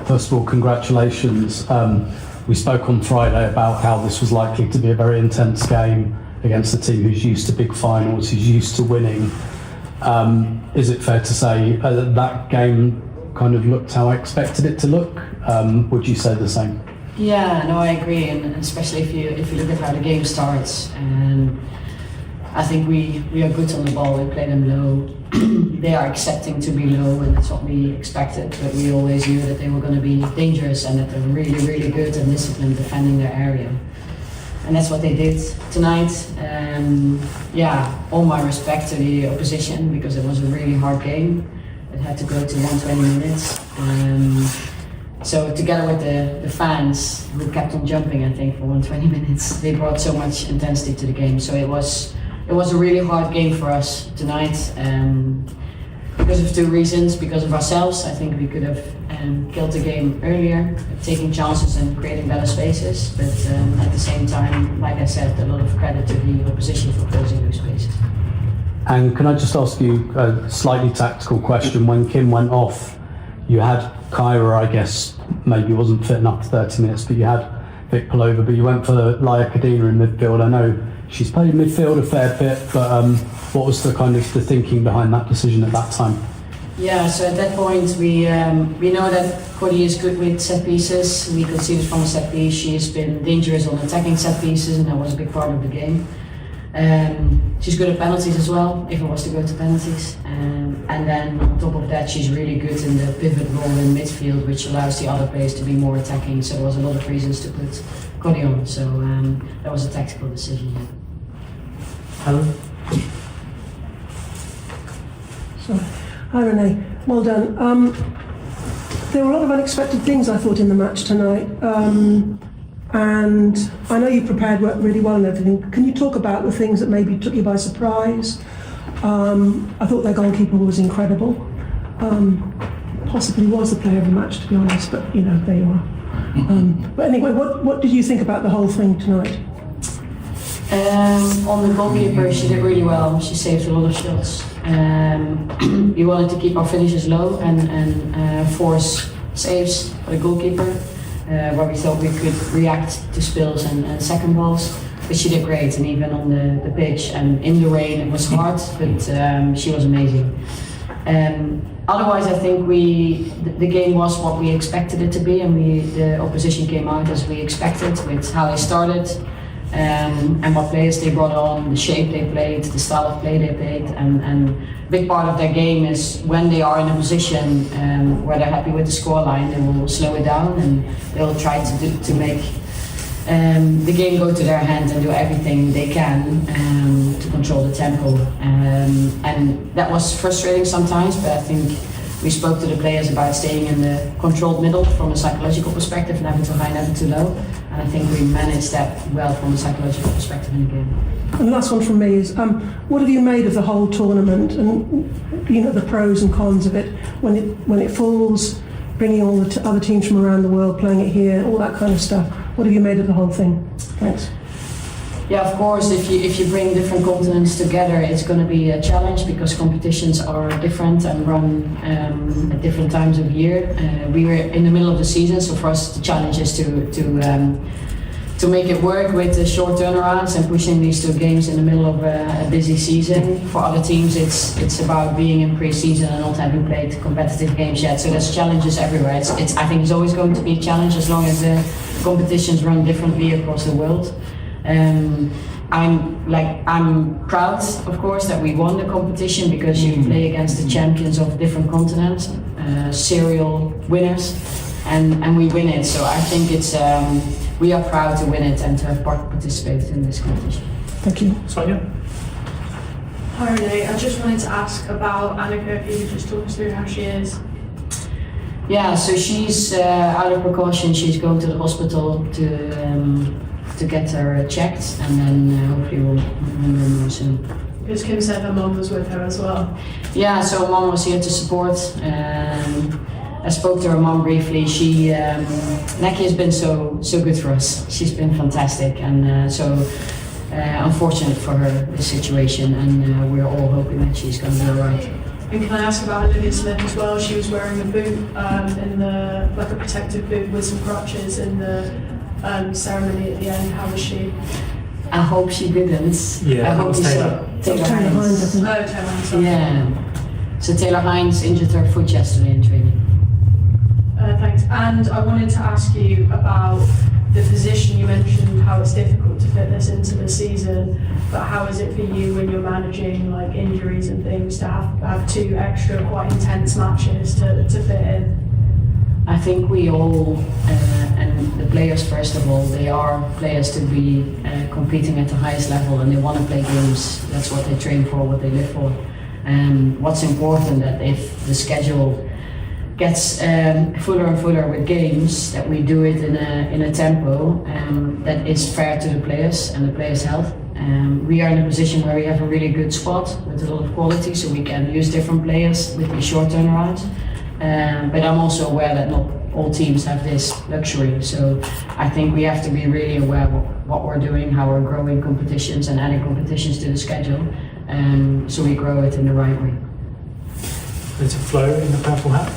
First of all, congratulations. We spoke on Friday about how this was likely to be a very intense game against a team who's used to big finals, who's used to winning. Is it fair to say that game kind of looked how I expected it to look? Would you say the same? Yeah, no, I agree, and especially if you look at how the game starts. I think we are good on the ball. We play them low. They are accepting to be low, and that's what we expected. But we always knew that they were going to be dangerous and that they're really, really good and disciplined defending their area. And that's what they did tonight. All my respect to the opposition, because it was a really hard game. It had to go to 120 minutes. So together with the fans who kept on jumping, I think, for 120 minutes, they brought so much intensity to the game. So it was a really hard game for us tonight, because of two reasons. Because of ourselves, I think we could have killed the game earlier, taking chances and creating better spaces. But at the same time, like I said, a lot of credit to the opposition for closing those spaces. And can I just ask you a slightly tactical question? When Kim went off, you had Kyra, I guess, maybe wasn't fit enough for 30 minutes, but you had Vic Palova, but you went for Laia Kadina in midfield. I know she's played midfield a fair bit, but what was the kind of the thinking behind that decision at that time? Yeah, so at that point we know that Cody is good with set pieces. We could see this from a set piece. She has been dangerous on attacking set pieces, and that was a big part of the game. She's good at penalties as well, if it was to go to penalties. And then on top of that, she's really good in the pivot role in midfield, which allows the other players to be more attacking. So there was a lot of reasons to put Cody on. So that was a tactical decision. Helen? Sorry. Hi Renee, well done. There were a lot of unexpected things I thought in the match tonight. And I know you prepared really well and everything. Can you talk about the things that maybe took you by surprise? I thought their goalkeeper was incredible. Possibly was the player of the match, to be honest, but you know, there you are. But anyway, what did you think about the whole thing tonight? On the goalkeeper, she did really well. She saved a lot of shots. We wanted to keep our finishes low and force saves for the goalkeeper, where we thought we could react to spills and second balls. But she did great, and even on the pitch and in the rain, it was hard, but she was amazing. Otherwise, I think the game was what we expected it to be, and the opposition came out as we expected with how they started. And what players they brought on, the shape they played, the style of play they played, and a big part of their game is when they are in a position where they're happy with the scoreline, they will slow it down and they'll try to make the game go to their hand and do everything they can to control the tempo. And that was frustrating sometimes, but I think we spoke to the players about staying in the controlled middle from a psychological perspective, never too high, never too low. And I think we managed that well from a psychological perspective in the game. And the last one from me is, what have you made of the whole tournament and you know the pros and cons of it when it falls, bringing all the other teams from around the world playing it here, all that kind of stuff. What have you made of the whole thing? Thanks. Yeah, of course, if you bring different continents together, it's going to be a challenge because competitions are different and run at different times of year. We were in the middle of the season, so for us the challenge is to make it work with the short turnarounds and pushing these two games in the middle of a busy season. For other teams, it's about being in pre-season and not having played competitive games yet. So there's challenges everywhere. I think it's always going to be a challenge as long as the competitions run differently across the world. I'm proud, of course, that we won the competition because you play against the champions of different continents, serial winners, and we win it. So I think we are proud to win it and to have participated in this competition. Thank you. Sonia? Hi Renee, I just wanted to ask about Annika, if you could just talk us through how she is. Yeah, so she's out of precaution. She's going to the hospital to get her checked, and then hopefully we'll remember more soon. Because Kim said her mum was with her as well. Yeah, so mum was here to support. I spoke to her mum briefly. Neki has been so good for us. She's been fantastic, and so unfortunate for her, the situation, and we're all hoping that she's going to be alright. And can I ask about Olivia Smith as well? She was wearing a boot, like a protective boot with some crutches in the ceremony at the end. How was she? I hope she didn't. Yeah, I hope you saw Taylor Hines. isn't it? Oh, Taylor Hines, sorry. Yeah. So Taylor Hines injured her foot yesterday in training. Thanks. And I wanted to ask you about the position. You mentioned how it's difficult to fit this into the season, but how is it for you when you're managing like injuries and things to have two extra quite intense matches to fit in? I think we all, and the players first of all, they are players to be competing at the highest level, and they want to play games. That's what they train for, what they live for. What's important that if the schedule gets fuller and fuller with games, that we do it in a tempo that is fair to the players and the players' health. We are in a position where we have a really good squad with a lot of quality, so we can use different players with these short turnarounds. But I'm also aware that not all teams have this luxury, so I think we have to be really aware of what we're doing, how we're growing competitions and adding competitions to the schedule, so we grow it in the right way. There's a Flo in the purple hat.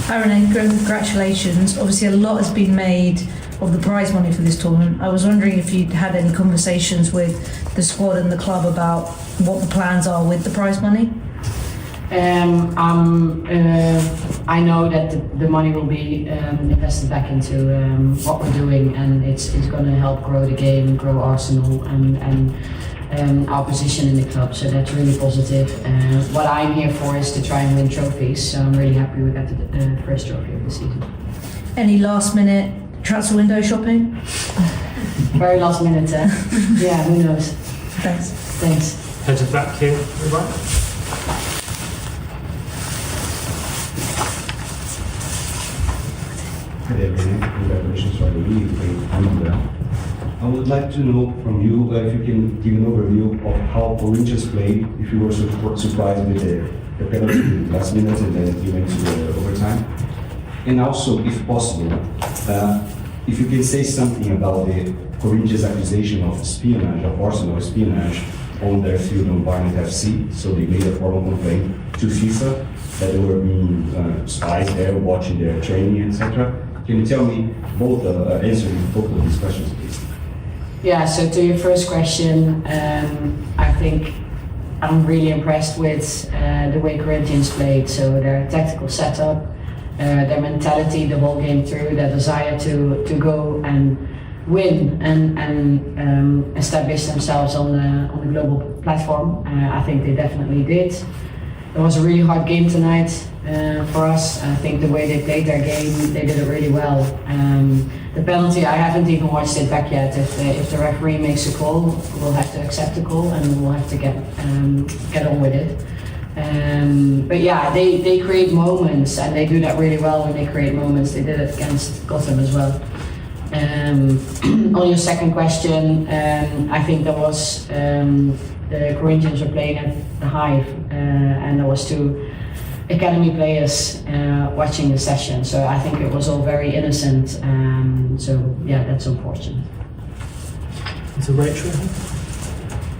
Hi Renee, congratulations. Obviously a lot has been made of the prize money for this tournament. I was wondering if you'd had any conversations with the squad and the club about what the plans are with the prize money? I know that the money will be invested back into what we're doing, and it's going to help grow the game, grow Arsenal, and our position in the club. So that's really positive. What I'm here for is to try and win trophies. So I'm really happy we got the first trophy of the season. Any last minute transfer window shopping? Very last minute. Yeah, who knows? Thanks. Thanks. Head to back here, right? Hi there, Rene. Congratulations for the really great tournament. I would like to know from you if you can give an overview of how Corinthians played, if you were surprised with the penalty last minute and then you went to the overtime. And also, if possible, if you can say something about the Corinthians accusation of espionage, of Arsenal espionage on their field on Barnet FC. So they made a formal complaint to FIFA that they were being spies there watching their training, etc. Can you tell me both, answer both of these questions, please? Yeah, so to your first question, I think I'm really impressed with the way Corinthians played. So their tactical setup, their mentality the whole game through, their desire to go and win and establish themselves on the global platform. I think they definitely did. It was a really hard game tonight for us. I think the way they played their game, they did it really well. The penalty, I haven't even watched it back yet. If the referee makes a call, we'll have to accept the call and we'll have to get on with it. But yeah, they create moments and they do that really well when they create moments. They did it against Gotham as well. On your second question, I think there was the Corinthians were playing at the Hive, and there was two academy players watching the session. So I think it was all very innocent. So yeah, that's unfortunate. It's a Rachel.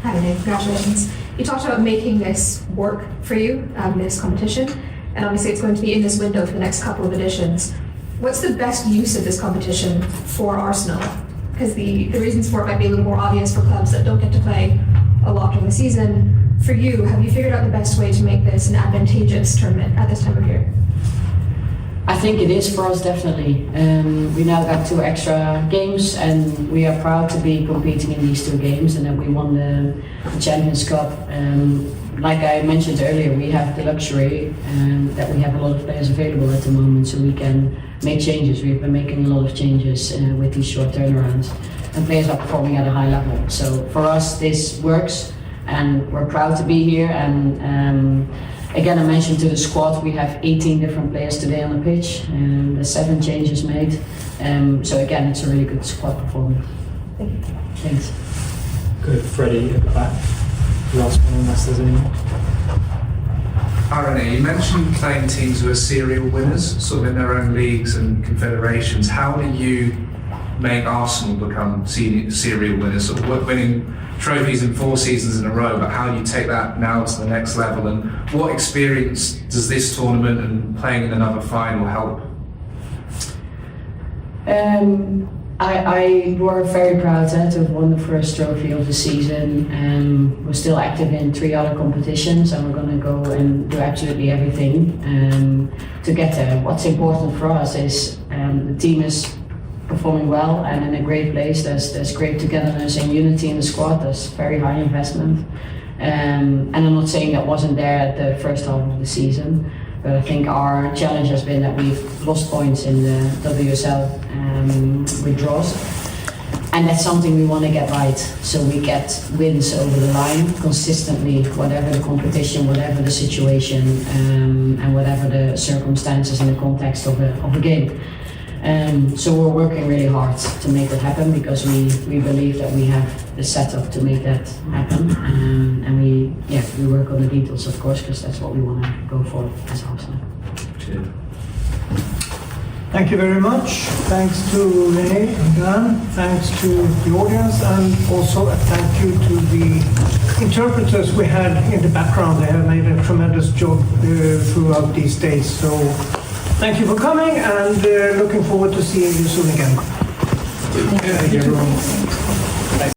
Hi, Renee. Congratulations. You talked about making this work for you, this competition, and obviously it's going to be in this window for the next couple of editions. What's the best use of this competition for Arsenal? Because the reasons for it might be a little more obvious for clubs that don't get to play a lot during the season. For you, have you figured out the best way to make this an advantageous tournament at this time of year? I think it is for us, definitely. We now got 2 extra games and we are proud to be competing in these 2 games and that we won the Champions Cup. Like I mentioned earlier, we have the luxury that we have a lot of players available at the moment, so we can make changes. We've been making a lot of changes with these short turnarounds, and players are performing at a high level. So for us, this works, and we're proud to be here. And again, I mentioned to the squad, we have 18 different players today on the pitch, and there's 7 changes made. So again, it's a really good squad performance. Thank you. Thanks. Good, Freddie at the back. Last one, unless there's any more. Hi Rene, you mentioned playing teams who are serial winners, sort of in their own leagues and confederations. How do you make Arsenal become serial winners, sort of winning trophies in 4 seasons in a row, but how do you take that now to the next level, and what experience does this tournament and playing in another final help? I were very proud to have won the first trophy of the season. We're still active in 3 other competitions, and we're going to go and do absolutely everything to get there. What's important for us is the team is performing well and in a great place. There's great togetherness and unity in the squad. There's very high investment, and I'm not saying that wasn't there at the first half of the season. But I think our challenge has been that we've lost points in the WSL with draws. And that's something we want to get right. So we get wins over the line consistently, whatever the competition, whatever the situation, and whatever the circumstances and the context of a game. So we're working really hard to make that happen, because we believe that we have the setup to make that happen. And we work on the details, of course, because that's what we want to go for as Arsenal. Cheers. Thank you very much. Thanks to Rene and Dan. Thanks to the audience, and also a thank you to the interpreters we had in the background. They have made a tremendous job throughout these days. So thank you for coming, and looking forward to seeing you soon again. Thank you. Thank you, everyone.